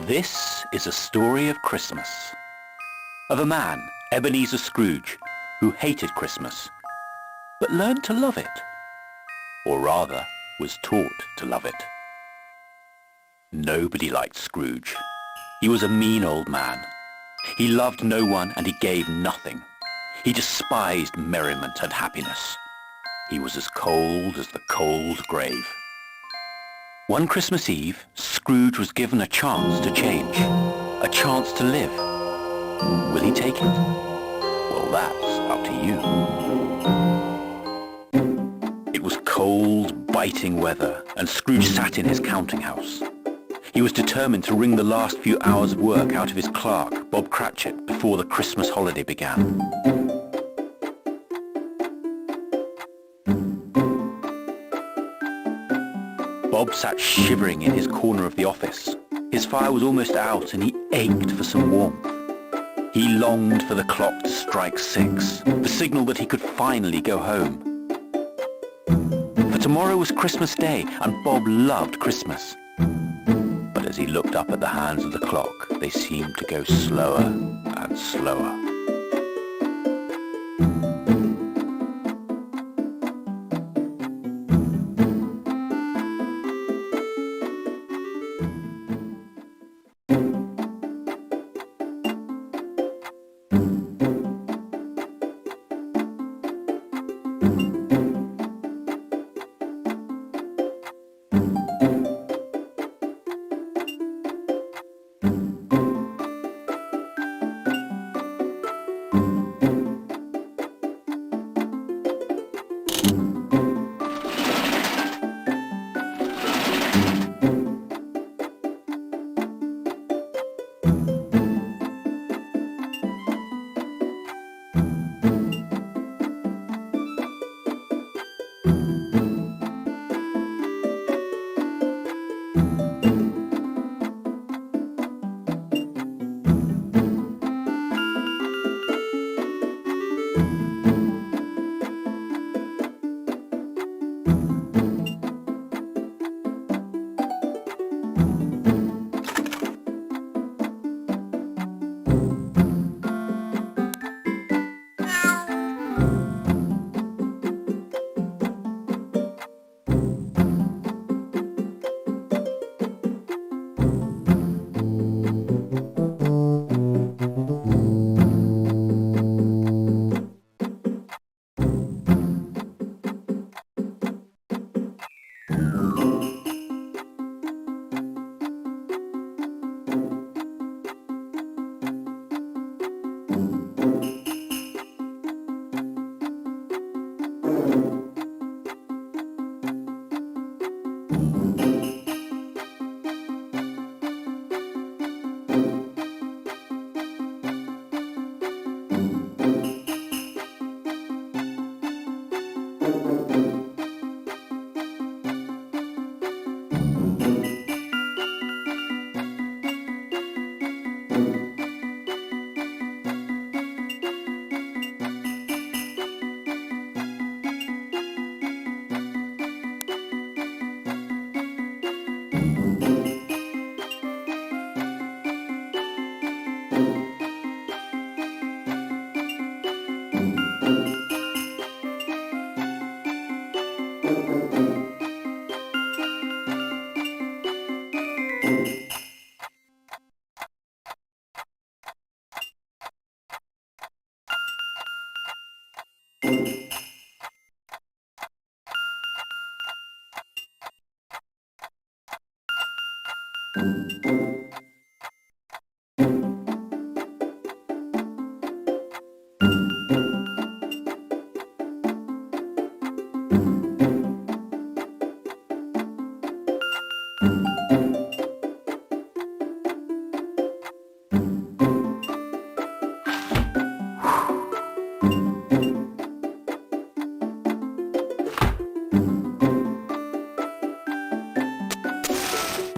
This is a story of Christmas, of a man, Ebenezer Scrooge, who hated Christmas, but learned to love it, or rather, was taught to love it. Nobody liked Scrooge. He was a mean old man. He loved no one and he gave nothing. He despised merriment and happiness. He was as cold as the cold grave. One Christmas Eve, Scrooge was given a chance to change, a chance to live. Will he take it? Well, that's up to you. It was cold, biting weather, and Scrooge sat in his counting house. He was determined to wring the last few hours of work out of his clerk, Bob Cratchit, before the Christmas holiday began. Bob sat shivering in his corner of the office. His fire was almost out and he ached for some warmth. He longed for the clock to strike 6, the signal that he could finally go home. For tomorrow was Christmas Day and Bob loved Christmas. But as he looked up at the hands of the clock, they seemed to go slower and slower.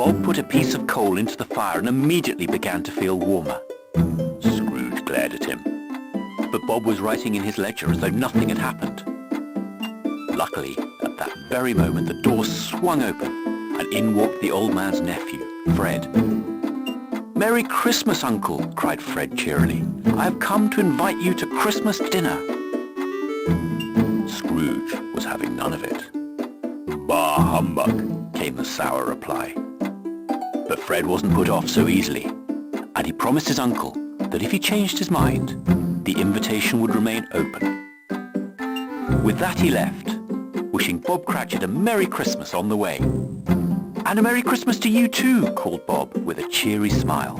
Bob put a piece of coal into the fire and immediately began to feel warmer. Scrooge glared at him, but Bob was writing in his ledger as though nothing had happened. Luckily, at that very moment, the door swung open, and in walked the old man's nephew, Fred. "Merry Christmas, Uncle!" cried Fred cheerily. "I have come to invite you to Christmas dinner." Scrooge was having none of it. "Bah humbug," came the sour reply. But Fred wasn't put off so easily, and he promised his uncle that if he changed his mind, the invitation would remain open. With that he left, wishing Bob Cratchit a Merry Christmas on the way. "And a Merry Christmas to you too," called Bob with a cheery smile.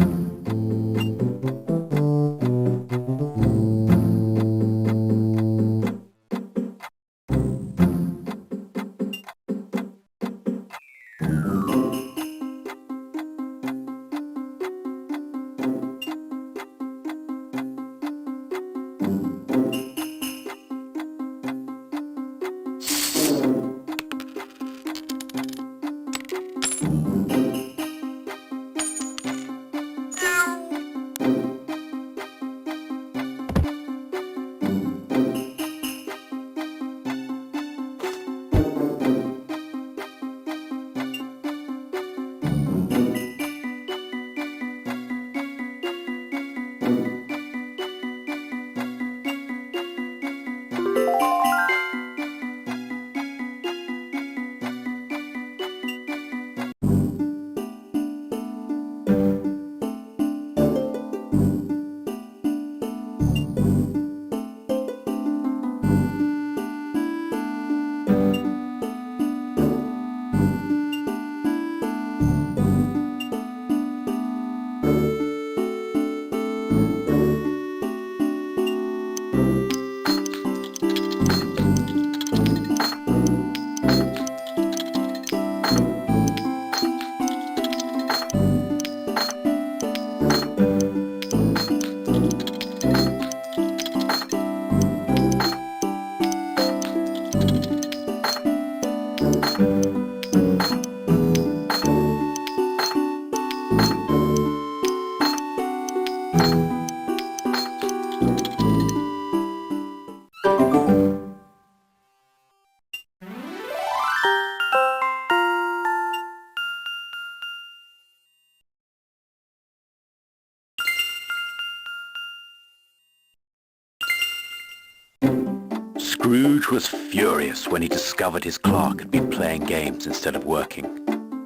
Scrooge was furious when he discovered his clerk had been playing games instead of working.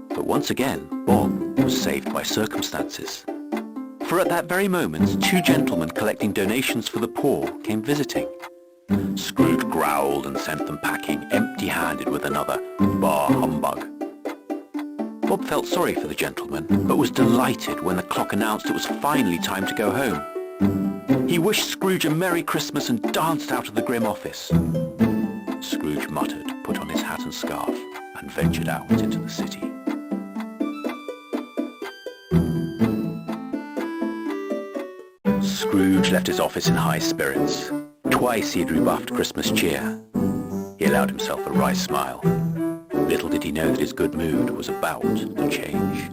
But once again, Bob was saved by circumstances. For at that very moment, two gentlemen collecting donations for the poor came visiting. Scrooge growled and sent them packing, empty-handed with another "Bah humbug." Bob felt sorry for the gentlemen, but was delighted when the clock announced it was finally time to go home. He wished Scrooge a Merry Christmas and danced out of the grim office. Scrooge muttered, put on his hat and scarf, and ventured out into the city. Scrooge left his office in high spirits. Twice he had rebuffed Christmas cheer. He allowed himself a wry smile. Little did he know that his good mood was about to change.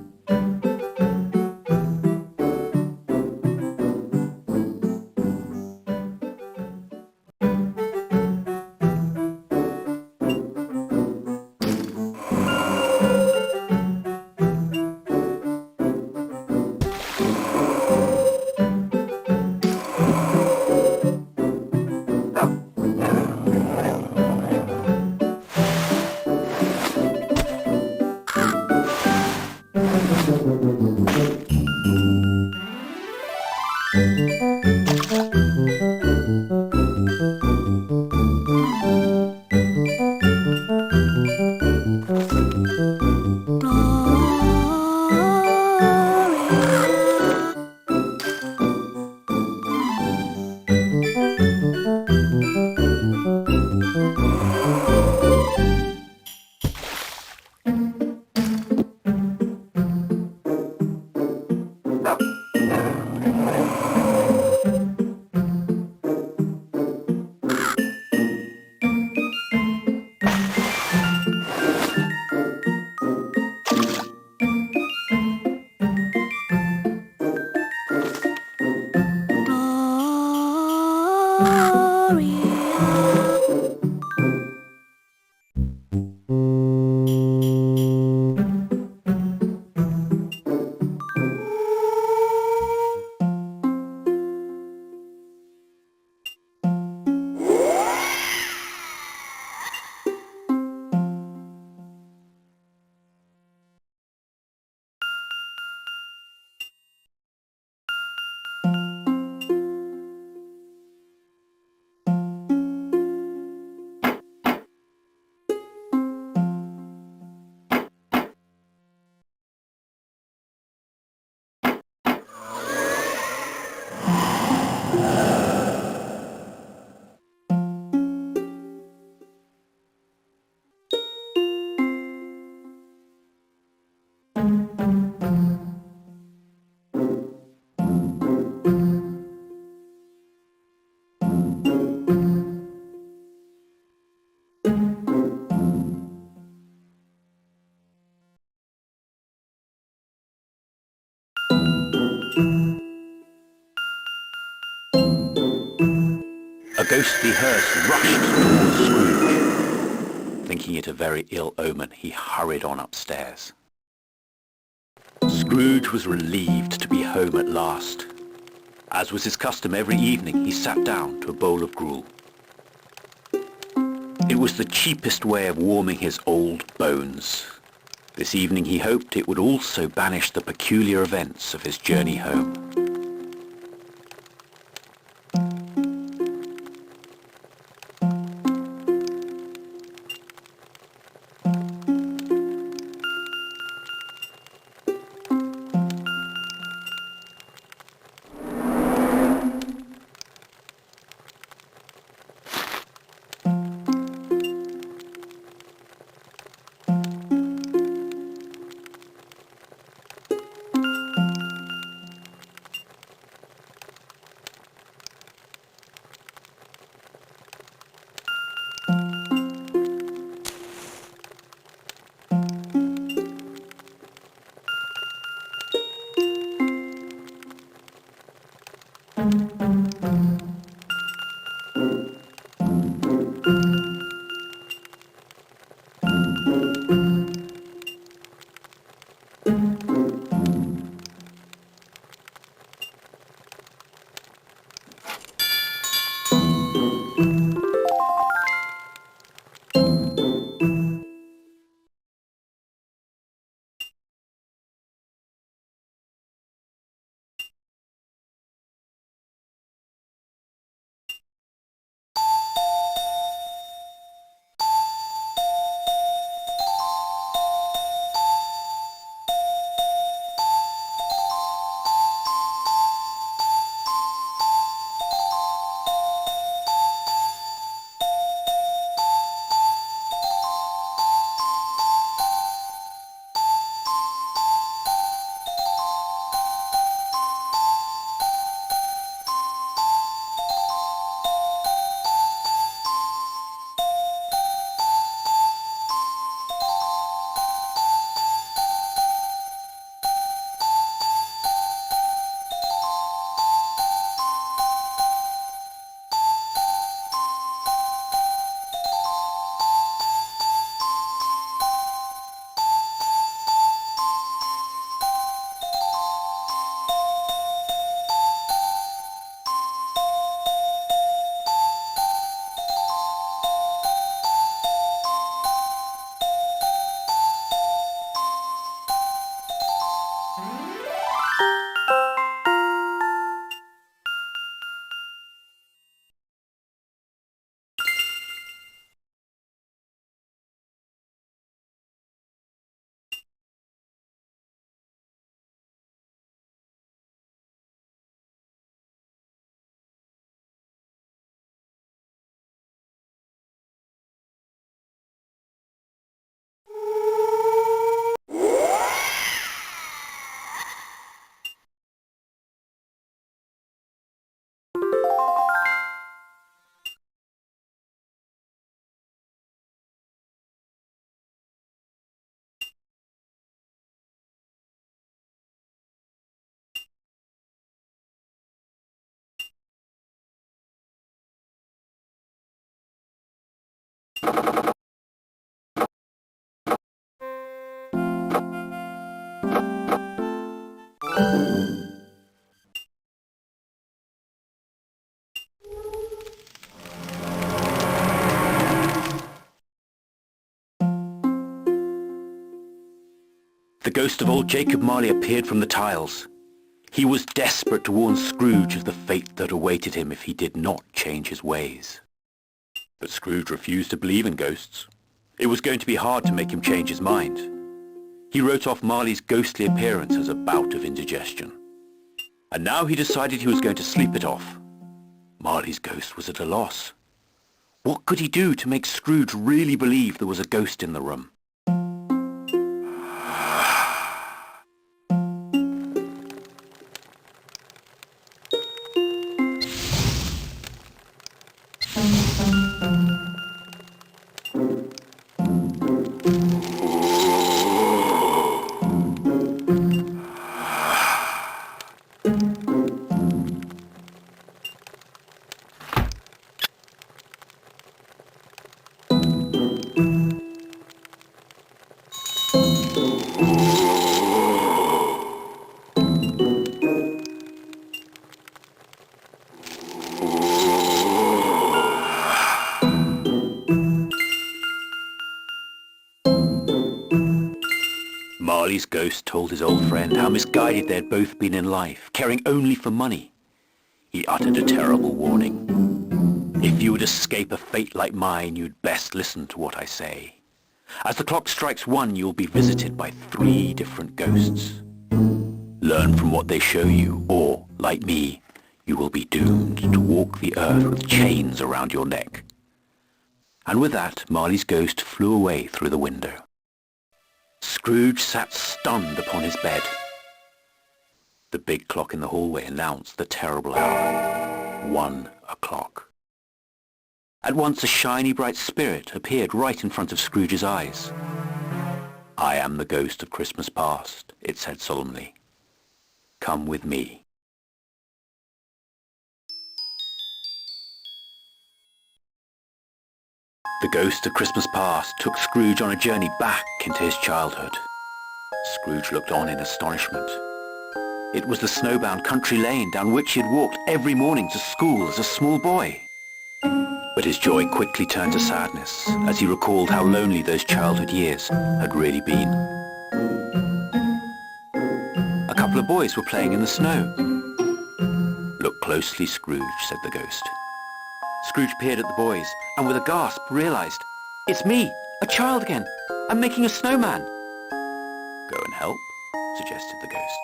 Gloria. A ghostly hearse rushed towards Scrooge. Thinking it a very ill omen, he hurried on upstairs. Scrooge was relieved to be home at last. As was his custom every evening, he sat down to a bowl of gruel. It was the cheapest way of warming his old bones. This evening he hoped it would also banish the peculiar events of his journey home. The ghost of old Jacob Marley appeared from the tiles. He was desperate to warn Scrooge of the fate that awaited him if he did not change his ways. But Scrooge refused to believe in ghosts. It was going to be hard to make him change his mind. He wrote off Marley's ghostly appearance as a bout of indigestion. And now he decided he was going to sleep it off. Marley's ghost was at a loss. What could he do to make Scrooge really believe there was a ghost in the room? Marley's ghost told his old friend how misguided they had both been in life, caring only for money. He uttered a terrible warning. If you would escape a fate like mine, you'd best listen to what I say. As the clock strikes 1, you'll be visited by 3 different ghosts. Learn from what they show you, or, like me, you will be doomed to walk the earth with chains around your neck. And with that, Marley's ghost flew away through the window. Scrooge sat stunned upon his bed. The big clock in the hallway announced the terrible hour, 1 o'clock. At once a shiny bright spirit appeared right in front of Scrooge's eyes. "I am the ghost of Christmas past," it said solemnly. "Come with me." The ghost of Christmas past took Scrooge on a journey back into his childhood. Scrooge looked on in astonishment. It was the snowbound country lane down which he had walked every morning to school as a small boy. But his joy quickly turned to sadness as he recalled how lonely those childhood years had really been. A couple of boys were playing in the snow. "Look closely, Scrooge," said the ghost. Scrooge peered at the boys, and with a gasp realized, "It's me, a child again. I'm making a snowman." "Go and help," suggested the ghost.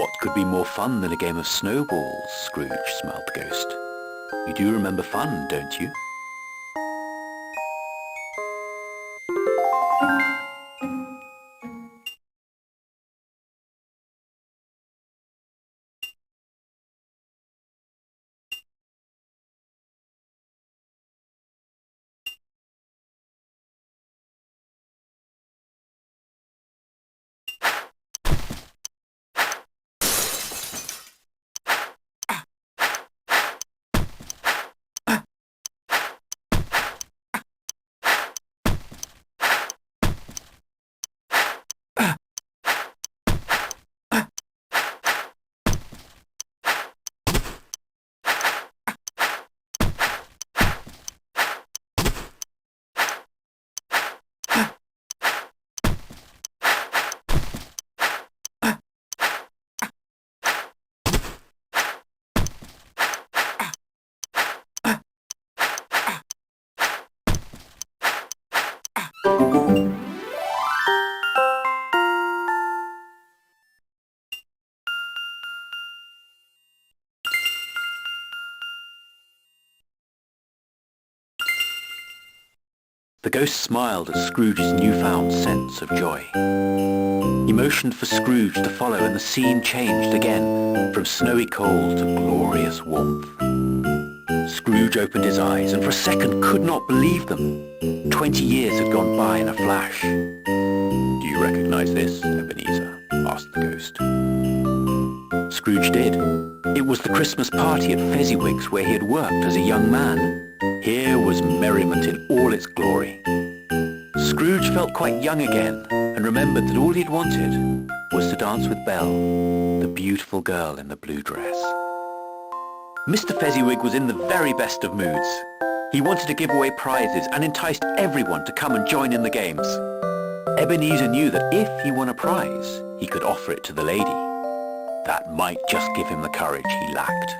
What could be more fun than a game of snowballs? Scrooge smiled the ghost. You do remember fun, don't you? The ghost smiled at Scrooge's newfound sense of joy. He motioned for Scrooge to follow, and the scene changed again from snowy cold to glorious warmth. Scrooge opened his eyes and for a second could not believe them. 20 years had gone by in a flash. "Do you recognize this, Ebenezer?" asked the ghost. Scrooge did. It was the Christmas party at Fezziwig's where he had worked as a young man. Here was merriment in all its glory. Scrooge felt quite young again and remembered that all he'd wanted was to dance with Belle, the beautiful girl in the blue dress. Mr. Fezziwig was in the very best of moods. He wanted to give away prizes and enticed everyone to come and join in the games. Ebenezer knew that if he won a prize, he could offer it to the lady. That might just give him the courage he lacked.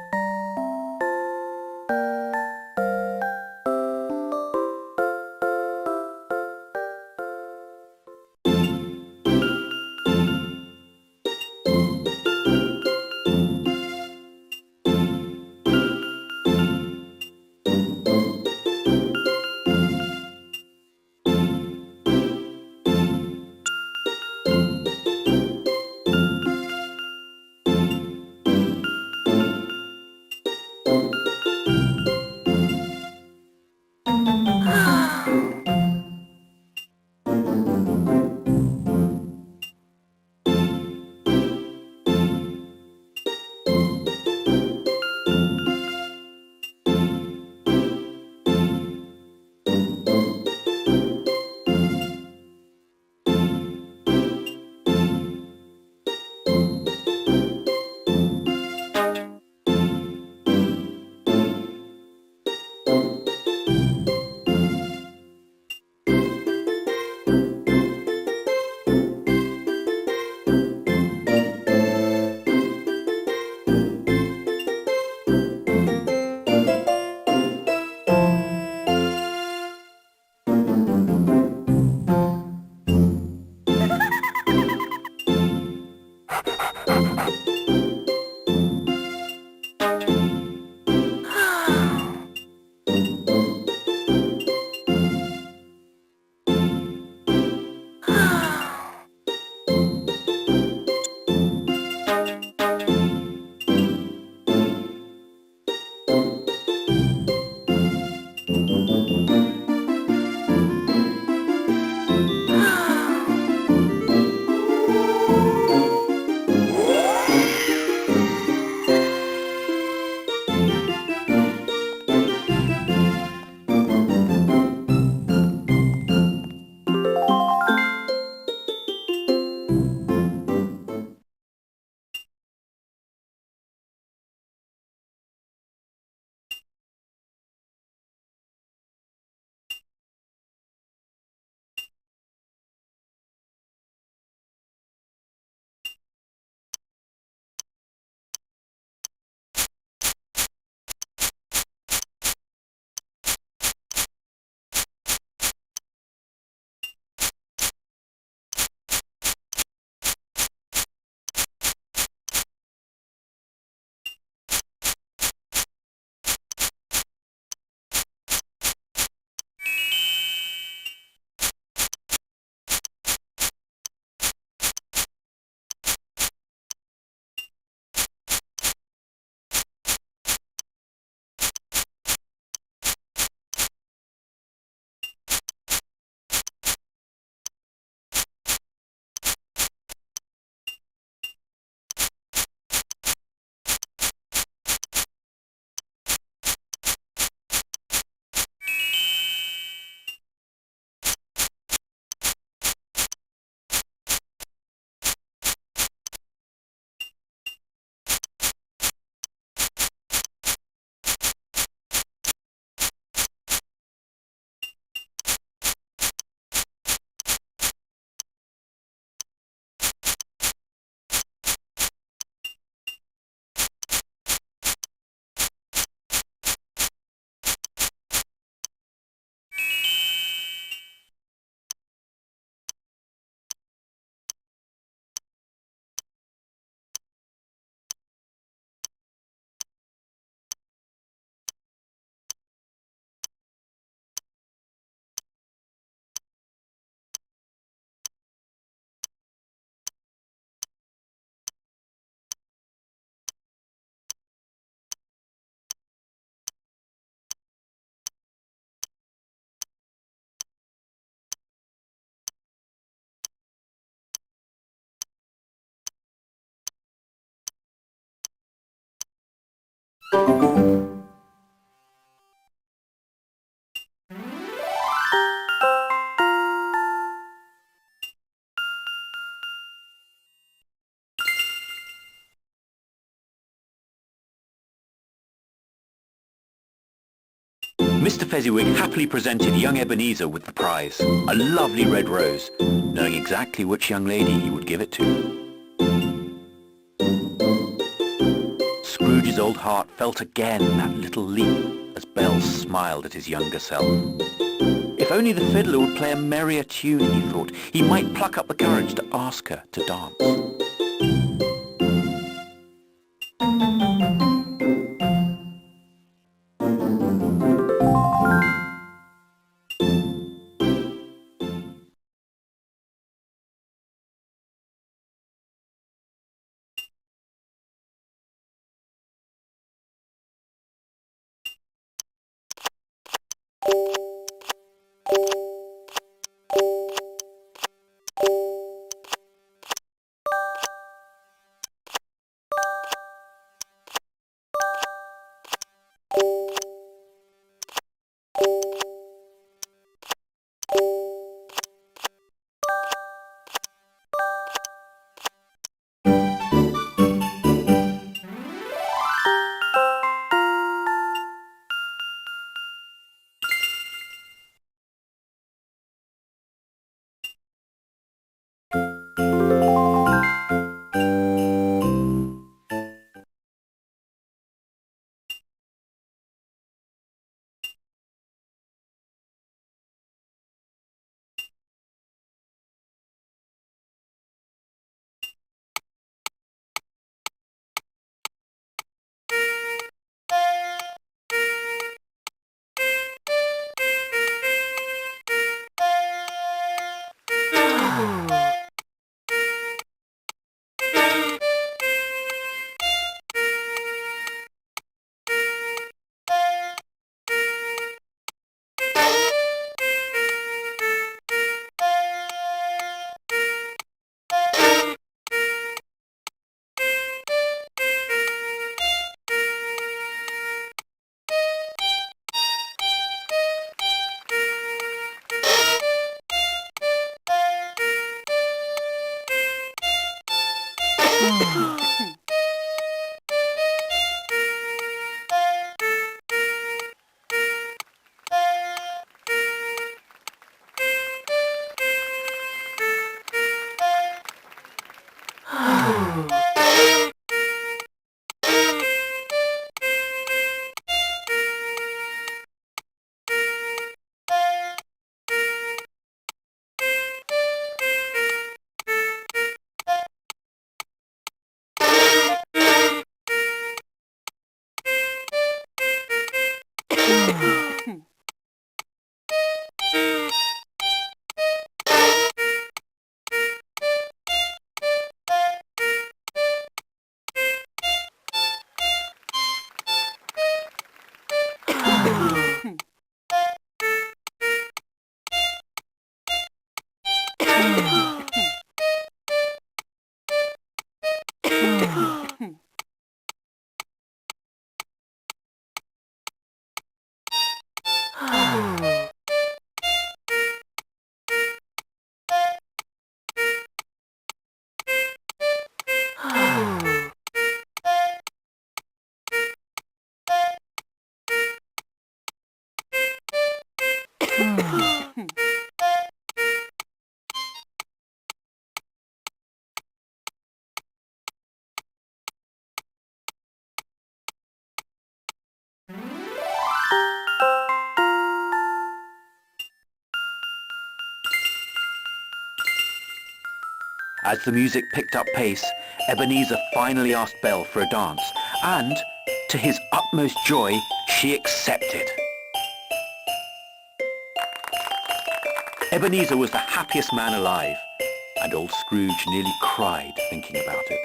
Mr. Fezziwig happily presented young Ebenezer with the prize, a lovely red rose, knowing exactly which young lady he would give it to. Scrooge's old heart felt again that little leap as Belle smiled at his younger self. If only the fiddler would play a merrier tune, he thought, he might pluck up the courage to ask her to dance. As the music picked up pace, Ebenezer finally asked Belle for a dance, and, to his utmost joy, she accepted. Ebenezer was the happiest man alive, and old Scrooge nearly cried thinking about it.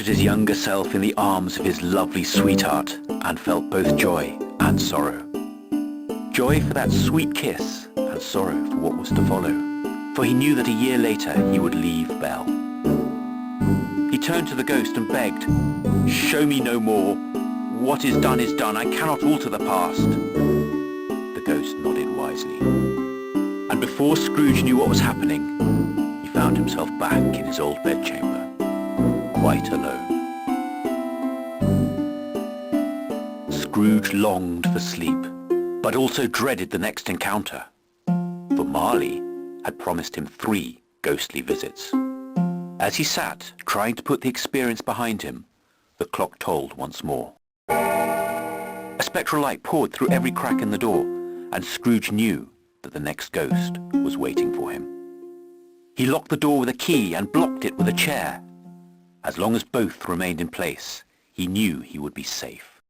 looked at his younger self in the arms of his lovely sweetheart and felt both joy and sorrow. Joy for that sweet kiss and sorrow for what was to follow, for he knew that a year later he would leave Belle. He turned to the ghost and begged, "Show me no more. What is done is done. I cannot alter the past." The ghost nodded wisely. And before Scrooge knew what was happening, he found himself back in his old bedchamber, quite alone. Scrooge longed for sleep, but also dreaded the next encounter, for Marley had promised him 3 ghostly visits. As he sat, trying to put the experience behind him, the clock tolled once more. A spectral light poured through every crack in the door, and Scrooge knew that the next ghost was waiting for him. He locked the door with a key and blocked it with a chair. As long as both remained in place, he knew he would be safe.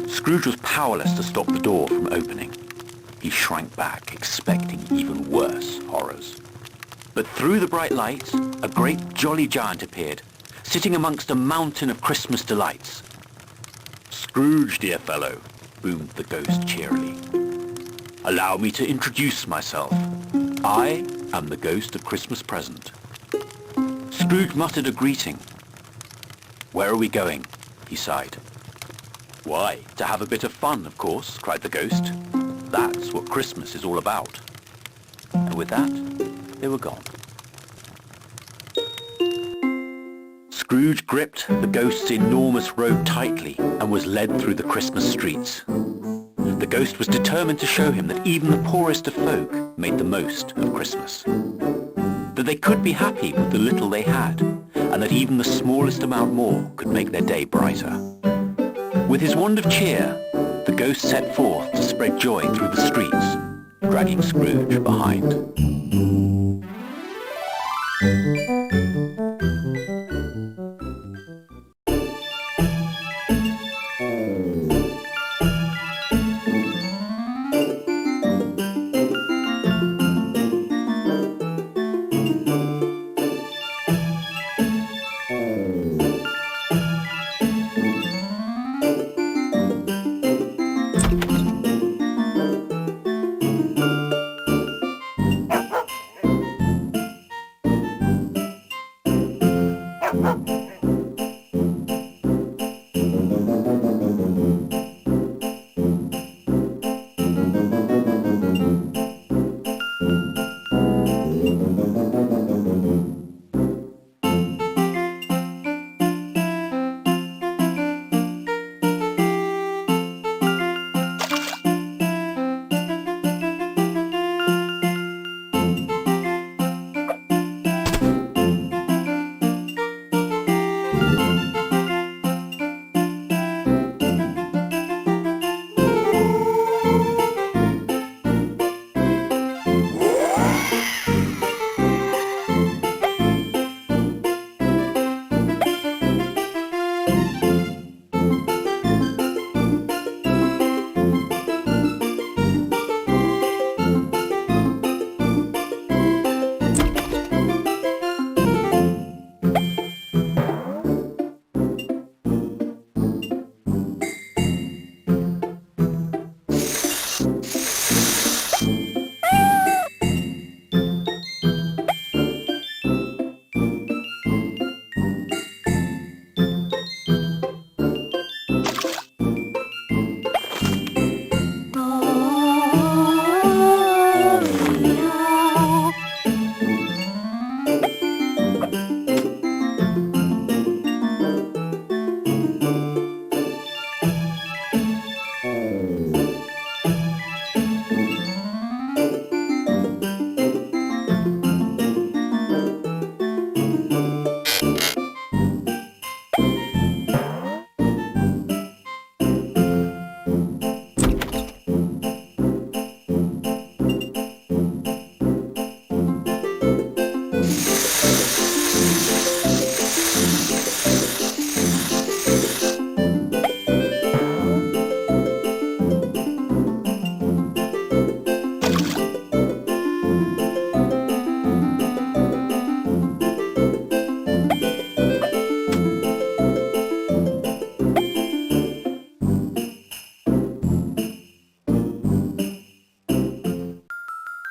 Scrooge was powerless to stop the door from opening. He shrank back, expecting even worse horrors. But through the bright light, a great jolly giant appeared, sitting amongst a mountain of Christmas delights. "Scrooge, dear fellow," boomed the ghost cheerily. "Allow me to introduce myself. I am the ghost of Christmas present." Scrooge muttered a greeting. "Where are we going?" he sighed. "Why, to have a bit of fun, of course," cried the ghost. "That's what Christmas is all about." And with that, they were gone. Scrooge gripped the ghost's enormous robe tightly and was led through the Christmas streets. The ghost was determined to show him that even the poorest of folk made the most of Christmas. That they could be happy with the little they had, and that even the smallest amount more could make their day brighter. With his wand of cheer, the ghost set forth to spread joy through the streets, dragging Scrooge behind.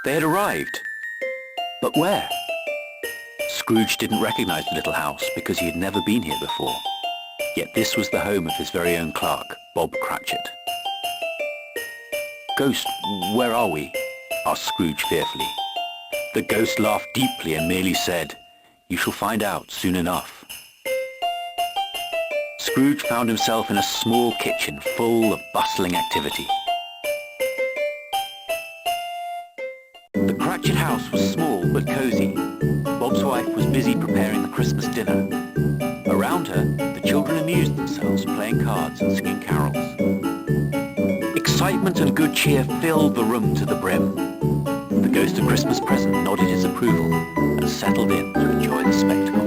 They had arrived. But where? Scrooge didn't recognize the little house because he had never been here before. Yet this was the home of his very own clerk, Bob Cratchit. "Ghost, where are we?" asked Scrooge fearfully. The ghost laughed deeply and merely said, "You shall find out soon enough." Scrooge found himself in a small kitchen full of bustling activity. The Cratchit house was small but cosy. Bob's wife was busy preparing the Christmas dinner. Around her, the children amused themselves playing cards and singing carols. Excitement and good cheer filled the room to the brim. The ghost of Christmas present nodded his approval and settled in to enjoy the spectacle.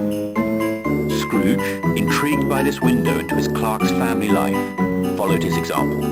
Scrooge, intrigued by this window into his clerk's family life, followed his example.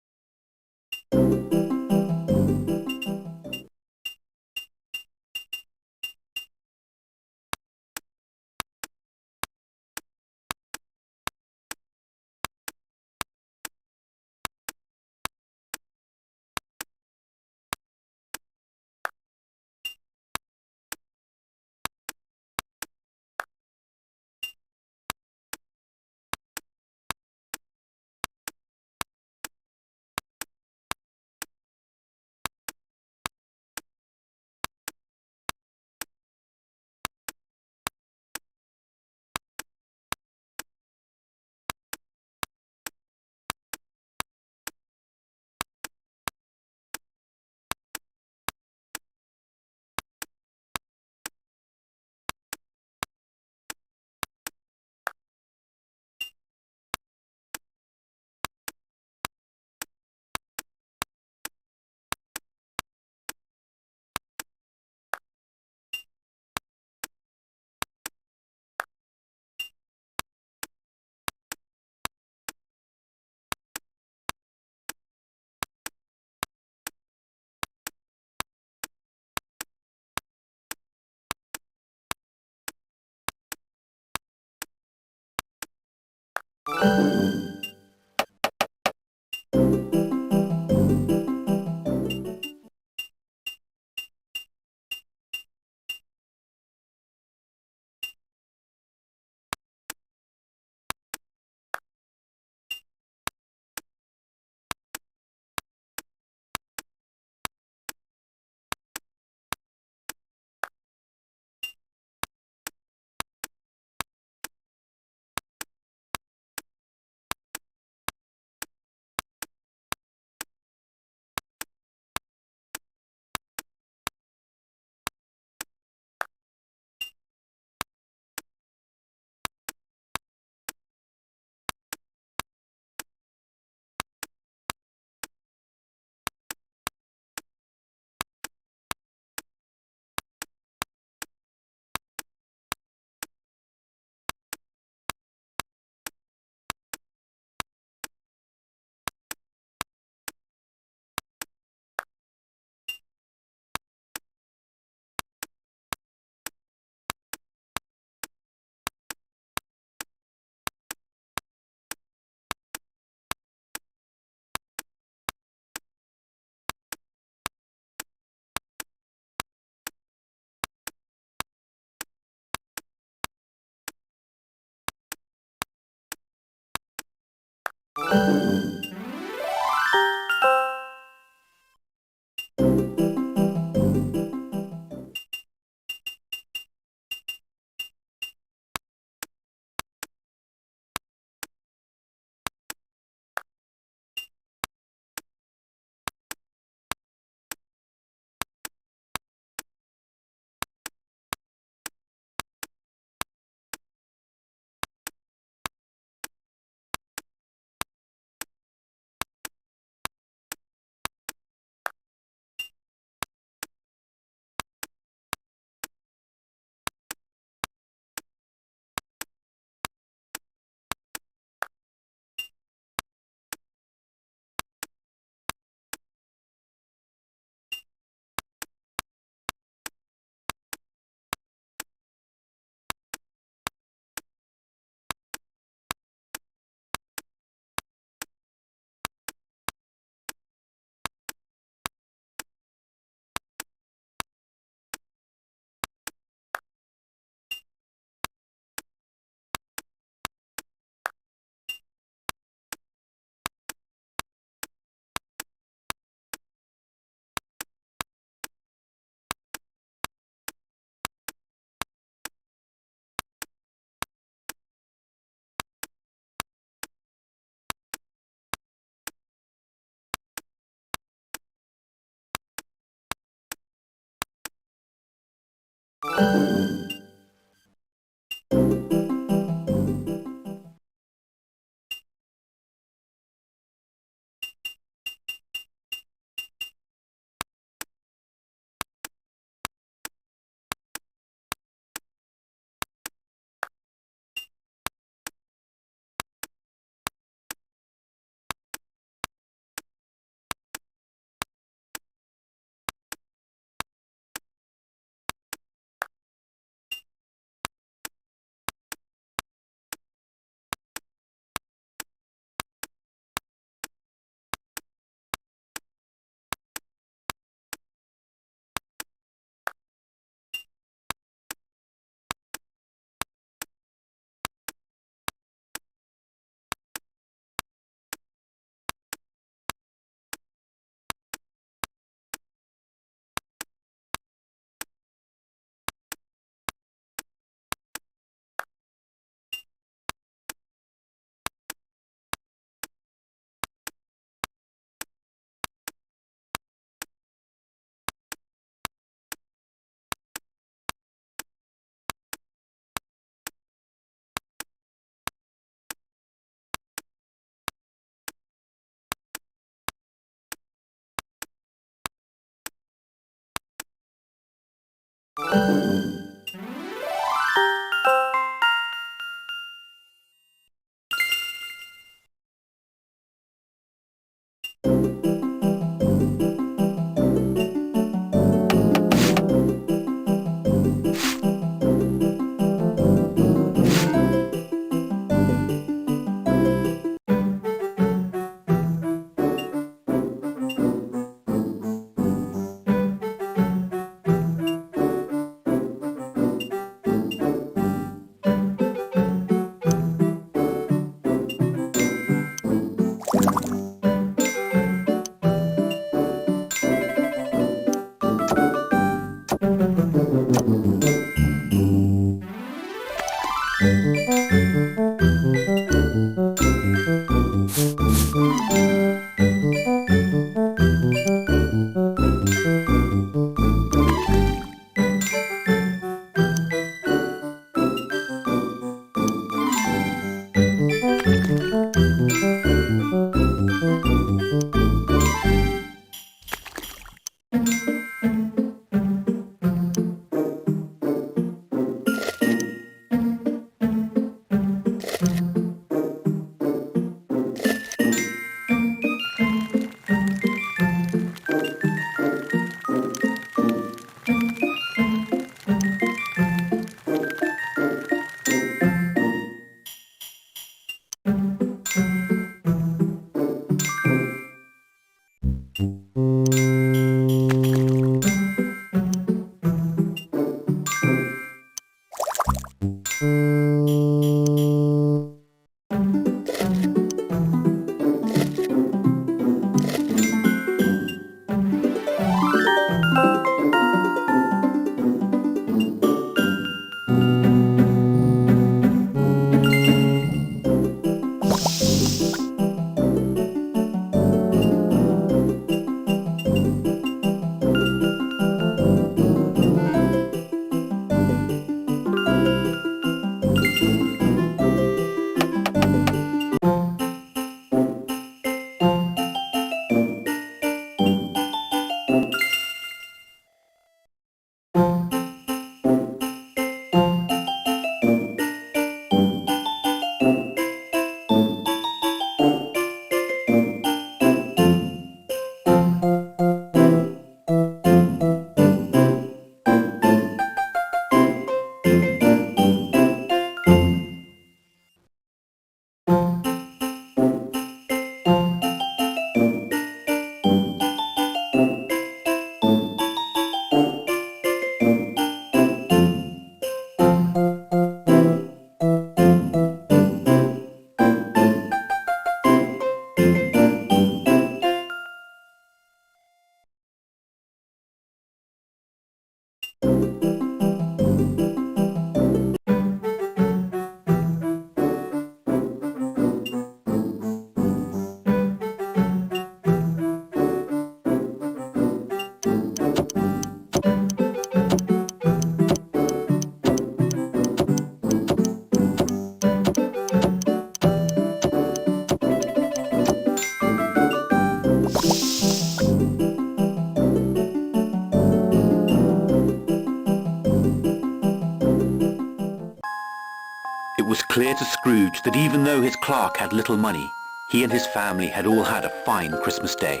clear to Scrooge that even though his clerk had little money, he and his family had all had a fine Christmas day.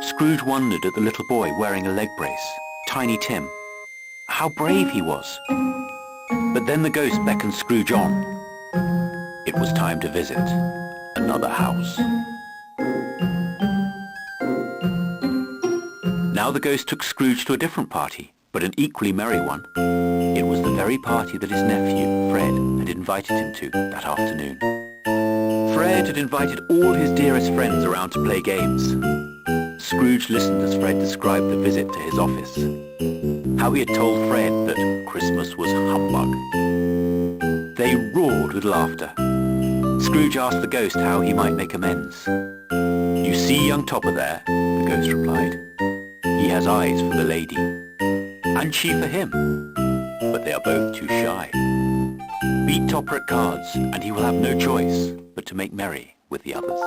Scrooge wondered at the little boy wearing a leg brace, Tiny Tim. How brave he was. But then the ghost beckoned Scrooge on. It was time to visit another house. Now the ghost took Scrooge to a different party, but an equally merry one. It was the very party that his nephew, Fred, had invited him to that afternoon. Fred had invited all his dearest friends around to play games. Scrooge listened as Fred described the visit to his office. How he had told Fred that Christmas was humbug. They roared with laughter. Scrooge asked the ghost how he might make amends. "You see young Topper there," the ghost replied. "He has eyes for the lady, and she for him, but they are both too shy. Beat Topper at cards, and he will have no choice but to make merry with the others."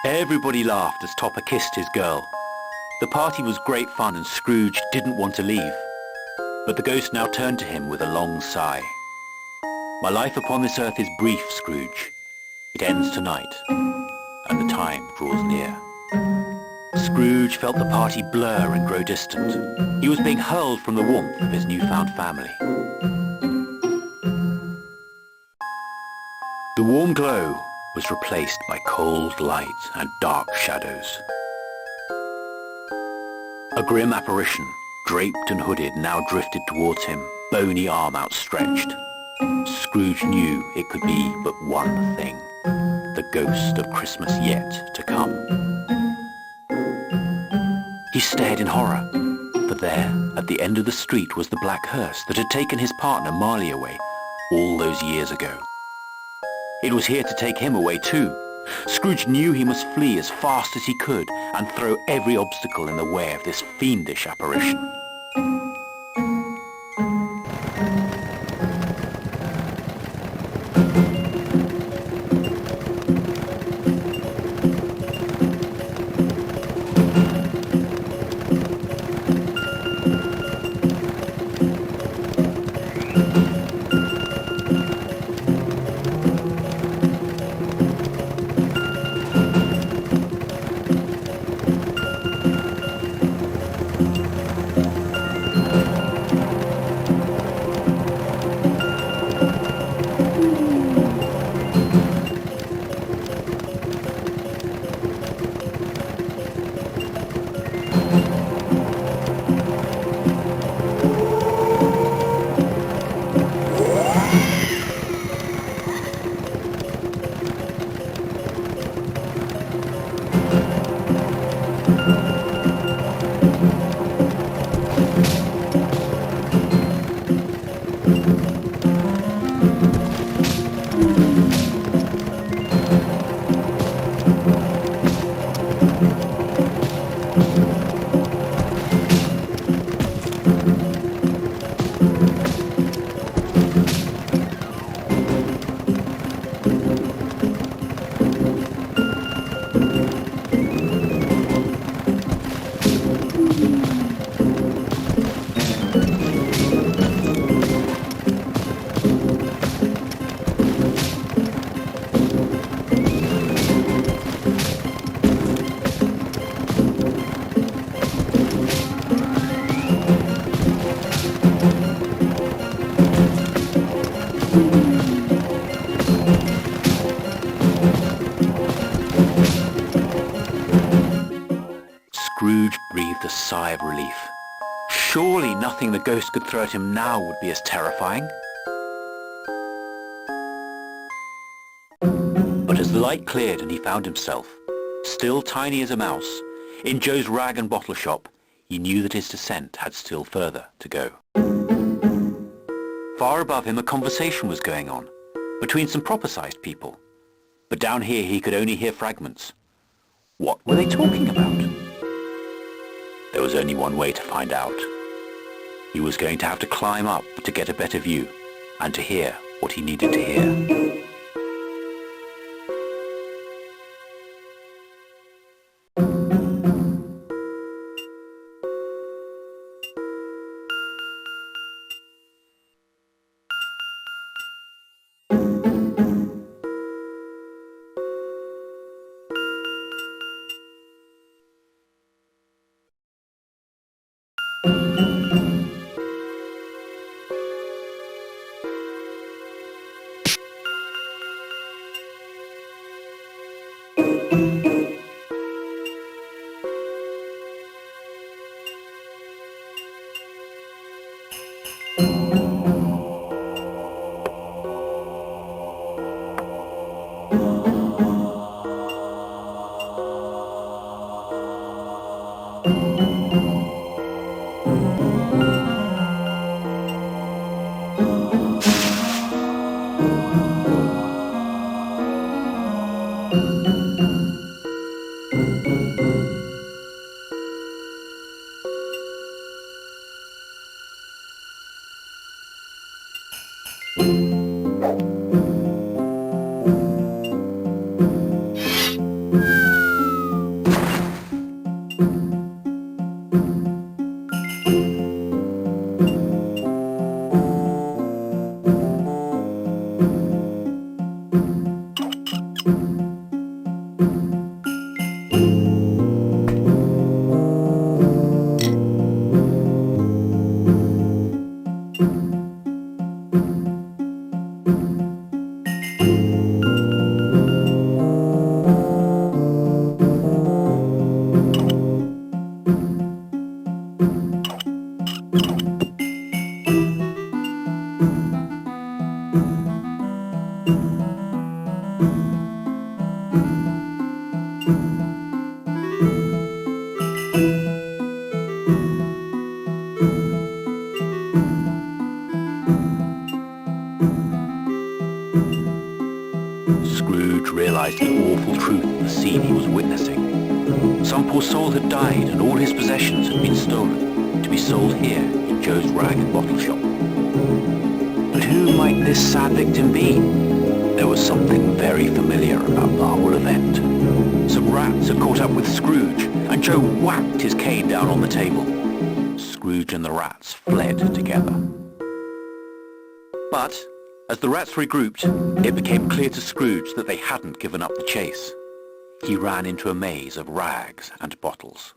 Everybody laughed as Topper kissed his girl. The party was great fun and Scrooge didn't want to leave. But the ghost now turned to him with a long sigh. My life upon this earth is brief, Scrooge. It ends tonight, and the time draws near. Scrooge felt the party blur and grow distant. He was being hurled from the warmth of his newfound family. The warm glow was replaced by cold light and dark shadows. A grim apparition, draped and hooded, now drifted towards him, bony arm outstretched. Scrooge knew it could be but one thing, the ghost of Christmas yet to come. He stared in horror, for there, at the end of the street, was the black hearse that had taken his partner Marley away all those years ago. It was here to take him away too. Scrooge knew he must flee as fast as he could and throw every obstacle in the way of this fiendish apparition. Scrooge breathed a sigh of relief. Surely nothing the ghost could throw at him now would be as terrifying. But as the light cleared and he found himself, still tiny as a mouse, in Joe's rag and bottle shop, he knew that his descent had still further to go. Far above him a conversation was going on, between some proper-sized people. But down here he could only hear fragments. What were they talking about? There was only one way to find out. He was going to have to climb up to get a better view, and to hear what he needed to hear. he was witnessing. Some poor soul had died and all his possessions had been stolen, to be sold here in Joe's rag and bottle shop. But who might this sad victim be? There was something very familiar about the whole event. Some rats had caught up with Scrooge, and Joe whacked his cane down on the table. Scrooge and the rats fled together. But, as the rats regrouped, it became clear to Scrooge that they hadn't given up the chase. He ran into a maze of rags and bottles.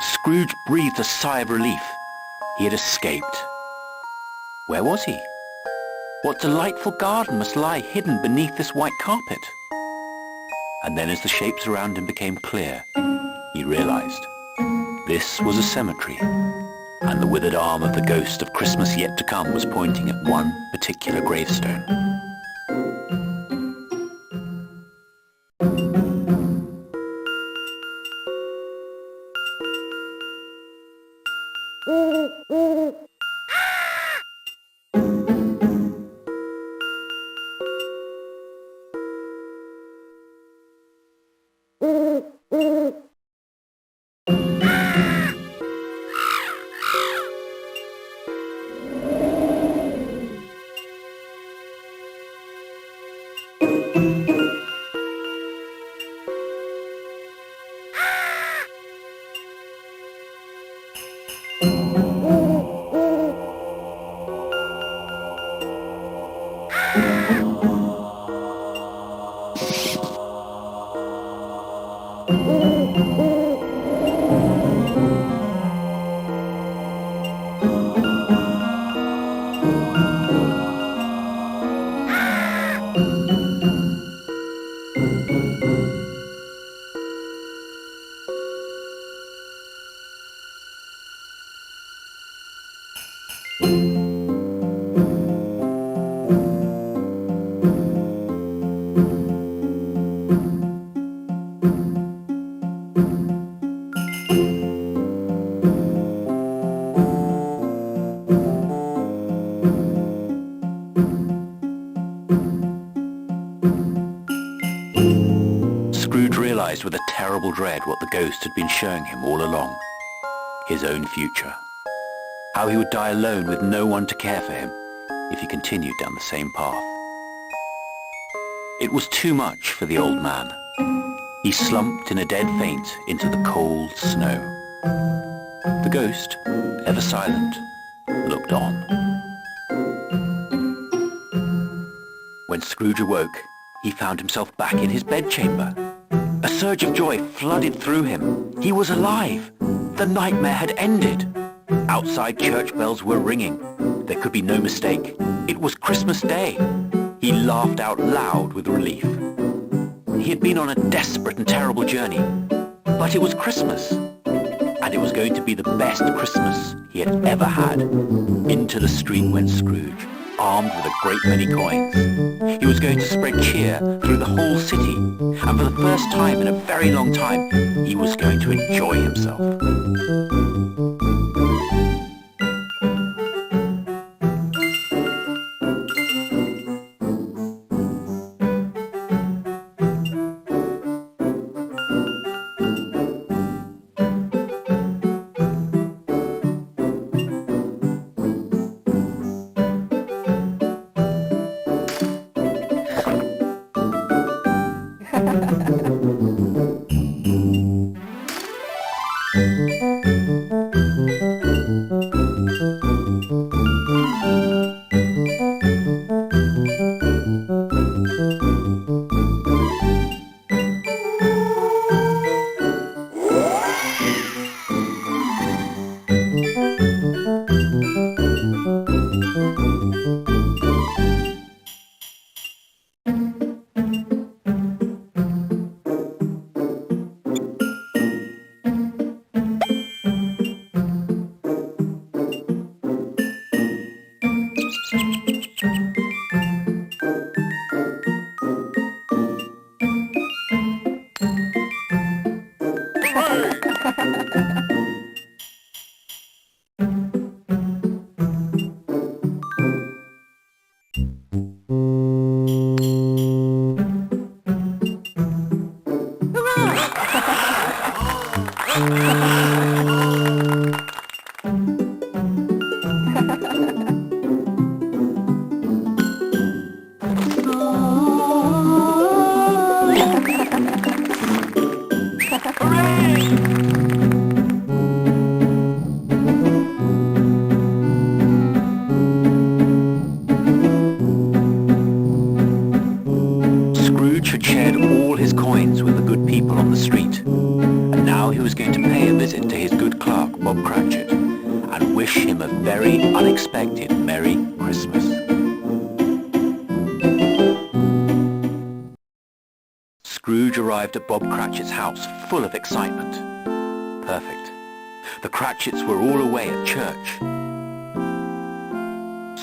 Scrooge breathed a sigh of relief. He had escaped. Where was he? What delightful garden must lie hidden beneath this white carpet? And then as the shapes around him became clear, he realized this was a cemetery, and the withered arm of the ghost of Christmas yet to come was pointing at one particular gravestone. With a terrible dread what the ghost had been showing him all along. His own future. How he would die alone with no one to care for him if he continued down the same path. It was too much for the old man. He slumped in a dead faint into the cold snow. The ghost, ever silent, looked on. When Scrooge awoke, he found himself back in his bedchamber. A surge of joy flooded through him. He was alive. The nightmare had ended. Outside, church bells were ringing. There could be no mistake. It was Christmas Day. He laughed out loud with relief. He had been on a desperate and terrible journey. But it was Christmas. And it was going to be the best Christmas he had ever had. Into the street went Scrooge, armed with a great many coins. He was going to spread cheer through the whole city, and for the first time in a very long time, he was going to enjoy himself. very unexpected Merry Christmas. Scrooge arrived at Bob Cratchit's house full of excitement. Perfect. The Cratchits were all away at church.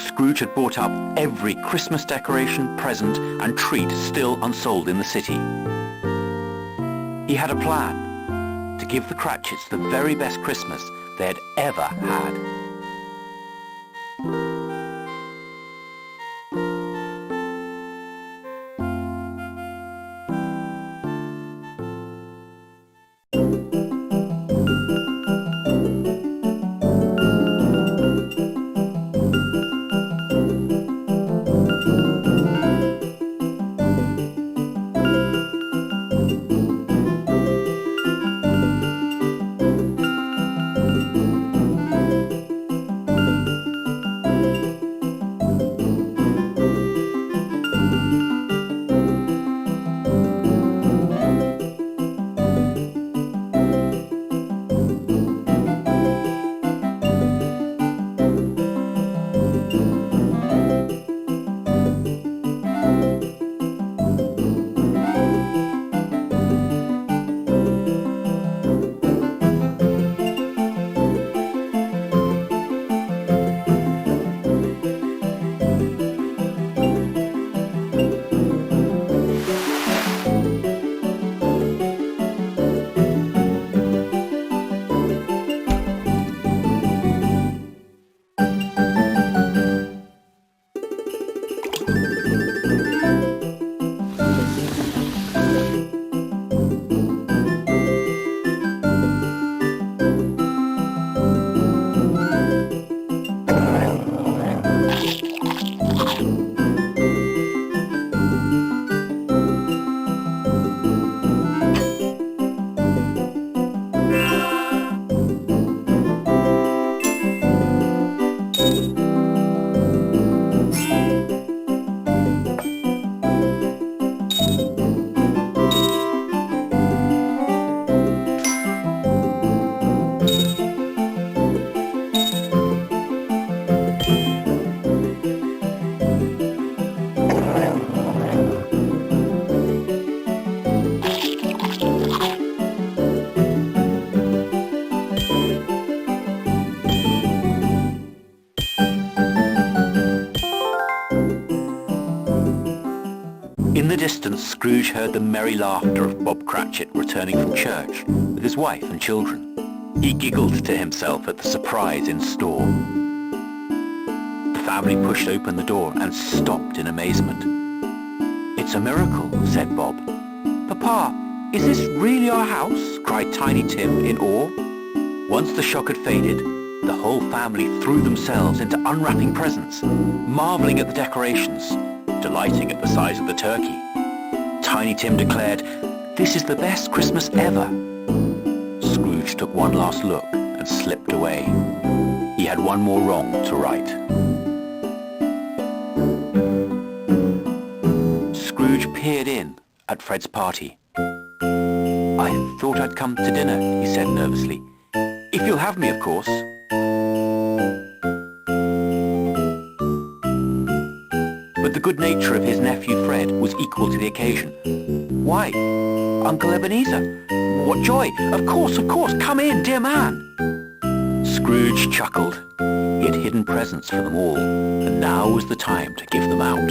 Scrooge had bought up every Christmas decoration, present and treat still unsold in the city. He had a plan to give the Cratchits the very best Christmas they had ever had. In the distance, Scrooge heard the merry laughter of Bob Cratchit returning from church with his wife and children. He giggled to himself at the surprise in store. The family pushed open the door and stopped in amazement. "It's a miracle," said Bob. "Papa, is this really our house?" cried Tiny Tim in awe. Once the shock had faded, the whole family threw themselves into unwrapping presents, marvelling at the decorations, delighting at the size of the turkey. Tiny Tim declared, "This is the best Christmas ever." Scrooge took one last look and slipped away. He had one more wrong to right. Scrooge peered in at Fred's party. "I thought I'd come to dinner," he said nervously. "If you'll have me, of course." But the good nature of his nephew Fred was equal to the occasion. "Why, Uncle Ebenezer, what joy! Of course, come in, dear man." Scrooge chuckled. He had hidden presents for them all, and now was the time to give them out.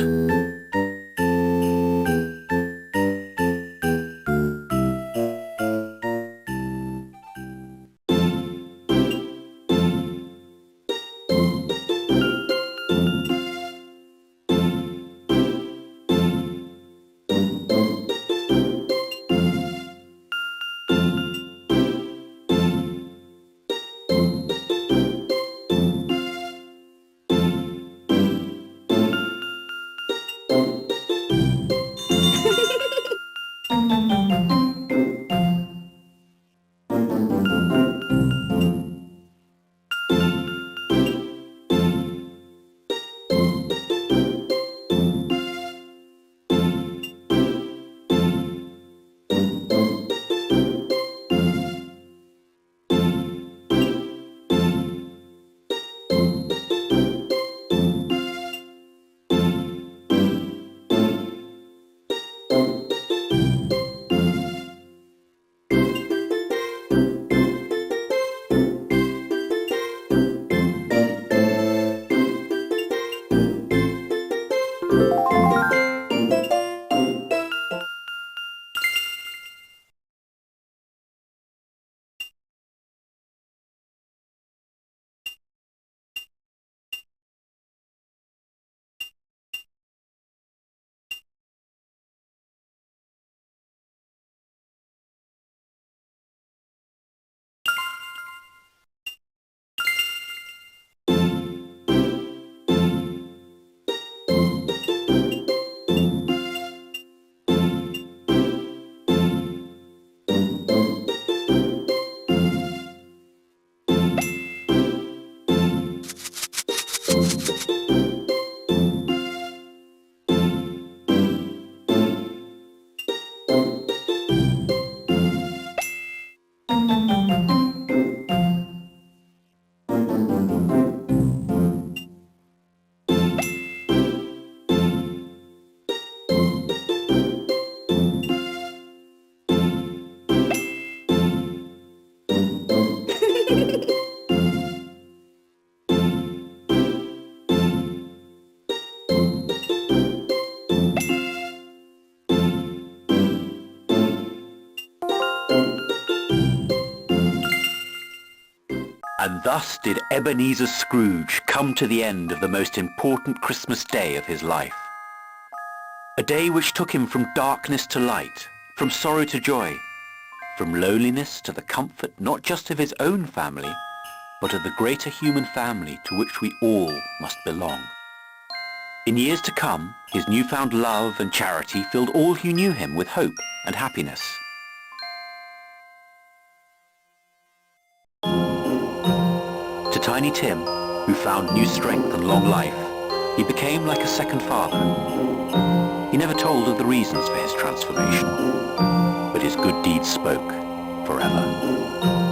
thus did Ebenezer Scrooge come to the end of the most important Christmas day of his life. A day which took him from darkness to light, from sorrow to joy, from loneliness to the comfort not just of his own family, but of the greater human family to which we all must belong. In years to come, his newfound love and charity filled all who knew him with hope and happiness. To Tiny Tim, who found new strength and long life, he became like a second father. He never told of the reasons for his transformation, but his good deeds spoke forever.